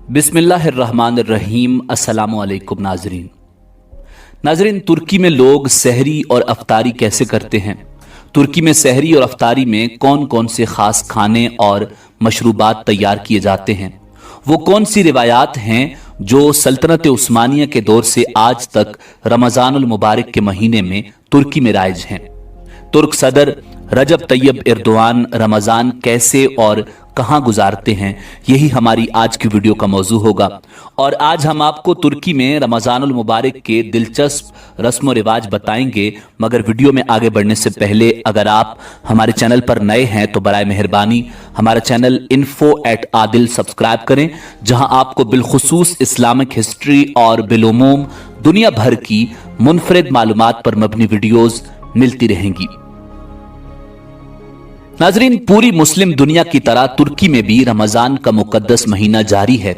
बिस्मिल्लाहिर्रहमानिर्रहीम। अस्सलामुअलैकुम नाजरीन, तुर्की में लोग सहरी और अफ्तारी कैसे करते हैं? तुर्की में सहरी और अफ्तारी में कौन कौन से ख़ास खाने और मशरूबात तैयार किए जाते हैं? वो कौन सी रिवायात हैं जो सल्तनत उस्मानिया के दौर से आज तक रमज़ानुल मुबारक के महीने में तुर्की में राइज हैं? तुर्क सदर रजब तैयब एर्दोआन रमज़ान कैसे और कहां गुजारते हैं, यही हमारी आज की वीडियो का मौजू होगा। और आज हम आपको तुर्की में रमज़ानुल मुबारक के दिलचस्प रस्म व रिवाज बताएंगे। मगर वीडियो में आगे बढ़ने से पहले अगर आप हमारे चैनल पर नए हैं तो बराए मेहरबानी हमारा चैनल info@adil सब्सक्राइब करें, जहां आपको बिलखुसूस इस्लामिक हिस्ट्री और बिलुमूम दुनिया भर की मुनफरिद मालूमात पर मबनी वीडियोस मिलती रहेंगी। नाजरीन, पूरी मुस्लिम दुनिया की तरह तुर्की में भी रमजान का मुकद्दस महीना जारी है।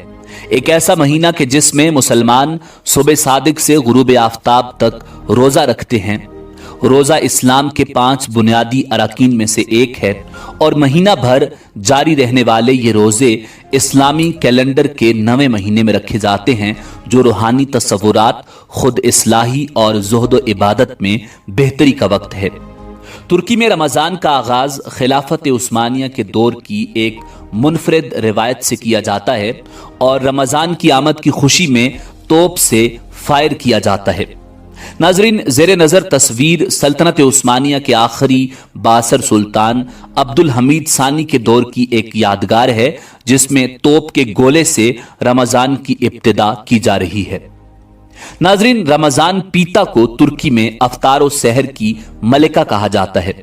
एक ऐसा महीना कि जिसमें मुसलमान सुबह सादिक से गुरूब आफ्ताब तक रोजा रखते हैं। रोजा इस्लाम के 5 बुनियादी अरकान में से एक है और महीना भर जारी रहने वाले ये रोजे इस्लामी कैलेंडर के 9वें महीने में रखे जाते हैं, जो रूहानी तसव्वुरात, खुद इस्लाही और ज़ुहद व इबादत में बेहतरी का वक्त है। तुर्की में रमज़ान का आगाज खिलाफत उस्मानिया के दौर की एक मुनफरिद रिवायत से किया जाता है और रमज़ान की आमद की खुशी में तोप से फायर किया जाता है। नाजरीन, ज़ेरे नज़र तस्वीर सल्तनत उस्मानिया के आखिरी बासर सुल्तान अब्दुल हमीद सानी के दौर की एक यादगार है, जिसमें तोप के गोले से रमज़ान की इब्तिदा की जा रही है। नाजरीन, रमजान पीता को तुर्की में अफ्तार और सहर की मलिका कहा जाता है।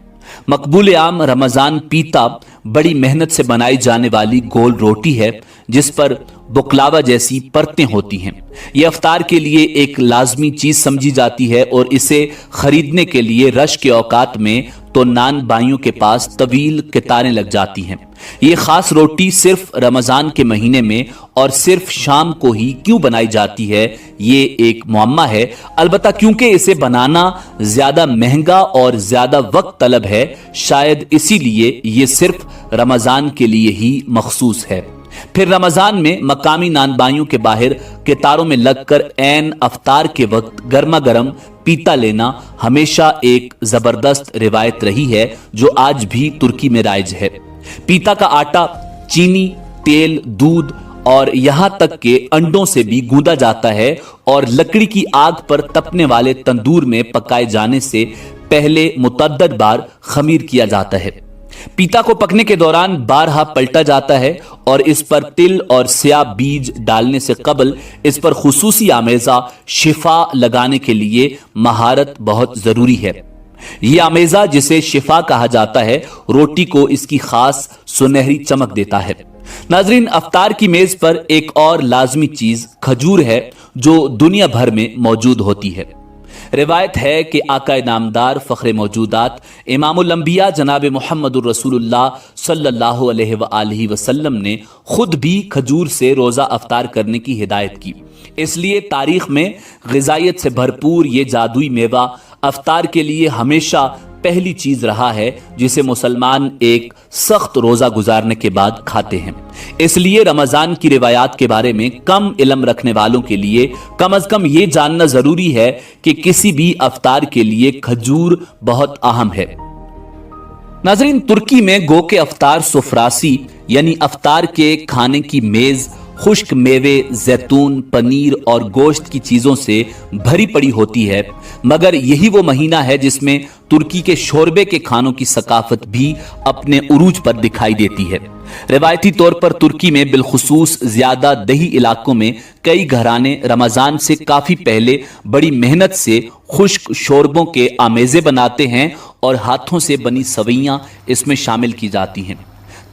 मकबूल आम रमजान पीता बड़ी मेहनत से बनाई जाने वाली गोल रोटी है, जिस पर बुकलावा जैसी परतें होती हैं। यह अफ्तार के लिए एक लाजमी चीज समझी जाती है और इसे खरीदने के लिए रश के औकात में तो नान बाइयों के पास तवील कतारें लग जाती हैं। ये खास रोटी सिर्फ रमजान के महीने में और सिर्फ शाम को ही क्यों बनाई जाती है, ये एक मुअम्मा है। अलबत्ता क्योंकि इसे बनाना ज्यादा महंगा और ज्यादा वक्त तलब है, शायद इसीलिए ये सिर्फ रमजान के लिए ही मखसूस है। फिर रमजान में मकामी नानबाइयों के बाहर कतारों में लगकर ऐन अफ्तार के वक्त गर्मा गर्म पीता लेना हमेशा एक जबरदस्त रिवायत रही है, जो आज भी तुर्की में राइज है। पीता का आटा चीनी, तेल, दूध और यहां तक के अंडों से भी गूंदा जाता है और लकड़ी की आग पर तपने वाले तंदूर में पकाए जाने से पहले मुतअद्दिद बार खमीर किया जाता है। पीता को पकने के दौरान बारहा पलटा जाता है और इस पर तिल और स्याह बीज डालने से कबल इस पर खुसूसी आमेजा शिफा लगाने के लिए महारत बहुत जरूरी है। यह आमेजा, जिसे शिफा कहा जाता है, रोटी को इसकी खास सुनहरी चमक देता है। नाजरीन, अफ्तार की मेज पर एक और लाजमी चीज खजूर है, जो दुनिया भर में मौजूद होती है। रिवायत है कि आकाए नामदार फ़ख्रे मौजूदात इमामुल अंबिया जनाब मुहम्मदुर रसूलुल्लाह सल्लल्लाहु अलैहि वसल्लम ने खुद भी खजूर से रोज़ा अफ्तार करने की हिदायत की। इसलिए तारीख में ग़िज़ाइयत से भरपूर ये जादुई मेवा अफ्तार के लिए हमेशा पहली चीज रहा है, जिसे मुसलमान एक सख्त रोजा गुजारने के बाद खाते हैं। इसलिए रमजान की रिवायात के बारे में कम इल्म रखने वालों के लिए कम अज कम ये जानना जरूरी है कि किसी भी अफ्तार के लिए खजूर बहुत अहम है। नाजरीन, तुर्की में गो के अफ्तार सुफरासी यानी अफ्तार के खाने की मेज खुश्क मेवे, जैतून, पनीर और गोश्त की चीजों से भरी पड़ी होती है। मगर यही वो महीना है जिसमें तुर्की के शोरबे के खानों की सकाफत भी अपने उरूज पर दिखाई देती है। रिवायती तौर पर तुर्की में बिलखुसूस ज्यादा दही इलाकों में कई घराने रमजान से काफी पहले बड़ी मेहनत से खुश्क शोरबों के आमेजे बनाते हैं और हाथों से बनी सवैयां इसमें शामिल की जाती हैं।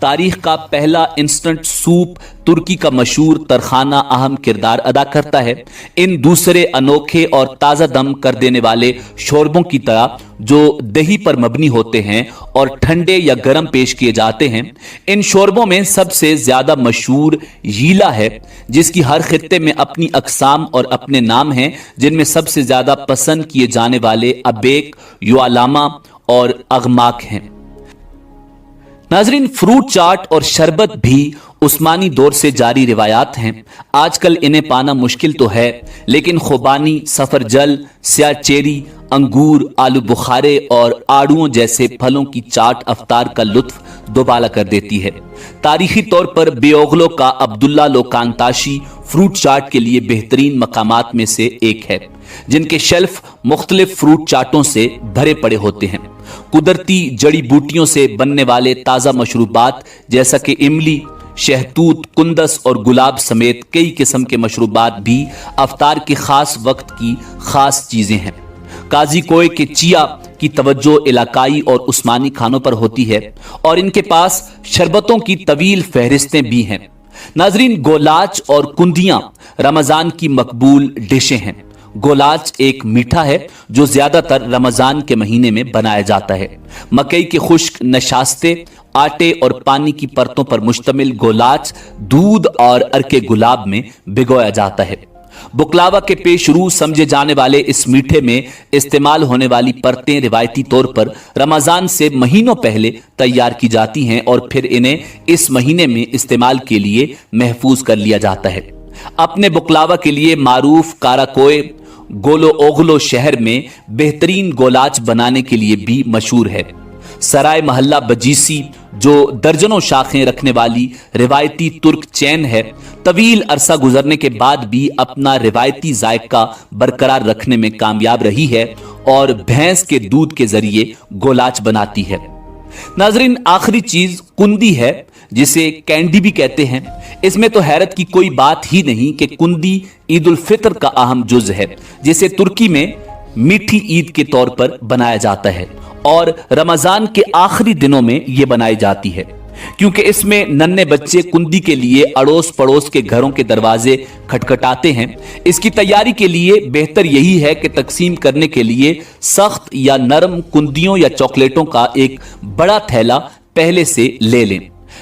तारीख का पहला इंस्टेंट सूप तुर्की का मशहूर तरखाना अहम किरदार अदा करता है। इन दूसरे अनोखे और ताज़ा दम कर देने वाले शोरबों की तरह जो दही पर मबनी होते हैं और ठंडे या गर्म पेश किए जाते हैं, इन शोरबों में सबसे ज्यादा मशहूर यीला है, जिसकी हर खित्ते में अपनी अकसाम और अपने नाम हैं, जिनमें सबसे ज्यादा पसंद किए जाने वाले अबेक, युआलामा और अगमाक हैं। नाजरीन, फ्रूट चाट और शरबत भी उस्मानी दौर से जारी रिवायात हैं। आजकल इन्हें पाना मुश्किल तो है, लेकिन खुबानी, सफरजल, स्याह चेरी, अंगूर, आलू बुखारे और आड़ुओं जैसे फलों की चाट अफ्तार का लुत्फ दोबाला कर देती है। तारीखी तौर पर बेओगलो का अब्दुल्ला लोकांताशी फ्रूट चाट के लिए बेहतरीन मकामात में से एक है, जिनके शेल्फ मुख्तलिफ फ्रूट चाटों से भरे पड़े होते हैं। कुदरती जड़ी बूटियों से बनने वाले ताज़ा मशरूबात जैसा कि इमली, शहतूत, कुंदस और गुलाब समेत कई किस्म के मशरूबात भी अफ्तार के खास वक्त की खास चीजें हैं। काजी कोय के चिया की तवज्जो इलाकाई और उस्मानी खानों पर होती है और इनके पास शरबतों की तवील फहरिस्तें भी हैं। नाजरीन, गोलाच और कुंदियां रमजान की मकबूल डिशें हैं। गोलाच एक मीठा है जो ज्यादातर रमजान के महीने में बनाया जाता है। मकई के खुश्क नशास्ते, आटे और पानी की परतों पर मुश्तमिल गोलाच दूध और अरके गुलाब में भिगोया जाता है। बुकलावा के पेशरू समझे जाने वाले इस मीठे में इस्तेमाल होने वाली परतें रिवायती तौर पर रमजान से महीनों पहले तैयार की जाती हैं और फिर इन्हें इस महीने में इस्तेमाल के लिए महफूज कर लिया जाता है। अपने बुकलावा के लिए मारूफ काराकोय गोलो ओगलो शहर में बेहतरीन गोलाच बनाने के लिए भी मशहूर है। सराय महल्ला बजीसी, जो दर्जनों शाखें रखने वाली रिवायती तुर्क चैन है, तवील अरसा गुजरने के बाद भी अपना रिवायती जायका बरकरार रखने में कामयाब रही है और भैंस के दूध के जरिए गोलाच बनाती है। नाजरीन, आखिरी चीज कुंदी है, जिसे कैंडी भी कहते हैं। इसमें तो हैरत की कोई बात ही नहीं कि कुंदी ईद उल फितर का अहम जुज है, जिसे तुर्की में मीठी ईद के तौर पर बनाया जाता है और रमजान के आखिरी दिनों में यह बनाई जाती है, क्योंकि इसमें नन्हे बच्चे कुंदी के लिए अड़ोस पड़ोस के घरों के दरवाजे खटखटाते हैं। इसकी तैयारी के लिए बेहतर यही है कि तकसीम करने के लिए सख्त या नरम कुंदियों या चॉकलेटों का एक बड़ा थैला पहले से ले लें।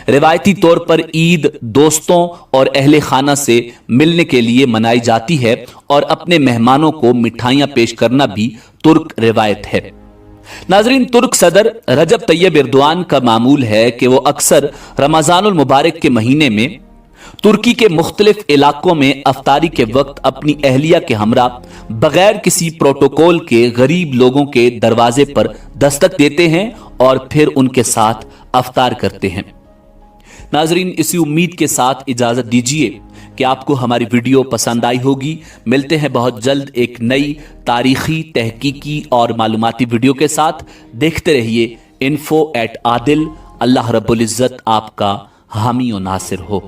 रिवायती तौर पर ईद दोस्तों और अहले खाना से मिलने के लिए मनाई जाती है और अपने मेहमानों को मिठाइयां पेश करना भी तुर्क रिवायत है। नाजरीन, तुर्क सदर रजब तैयब एर्दोआन का मामूल है कि वो अक्सर रमजानुल मुबारक के महीने में तुर्की के मुख्तलिफ इलाकों में अफ्तारी के वक्त अपनी अहलिया के हमरा बगैर किसी प्रोटोकॉल के गरीब लोगों के दरवाजे पर दस्तक देते हैं और फिर उनके साथ अफ्तार करते हैं। नाजरीन, इसी उम्मीद के साथ इजाजत दीजिए कि आपको हमारी वीडियो पसंद आई होगी। मिलते हैं बहुत जल्द एक नई तारीखी, तहकीकी और मालूमाती वीडियो के साथ। देखते रहिए info@adil। अल्लाह रब्बुल इज्जत आपका हामी और नासिर हो।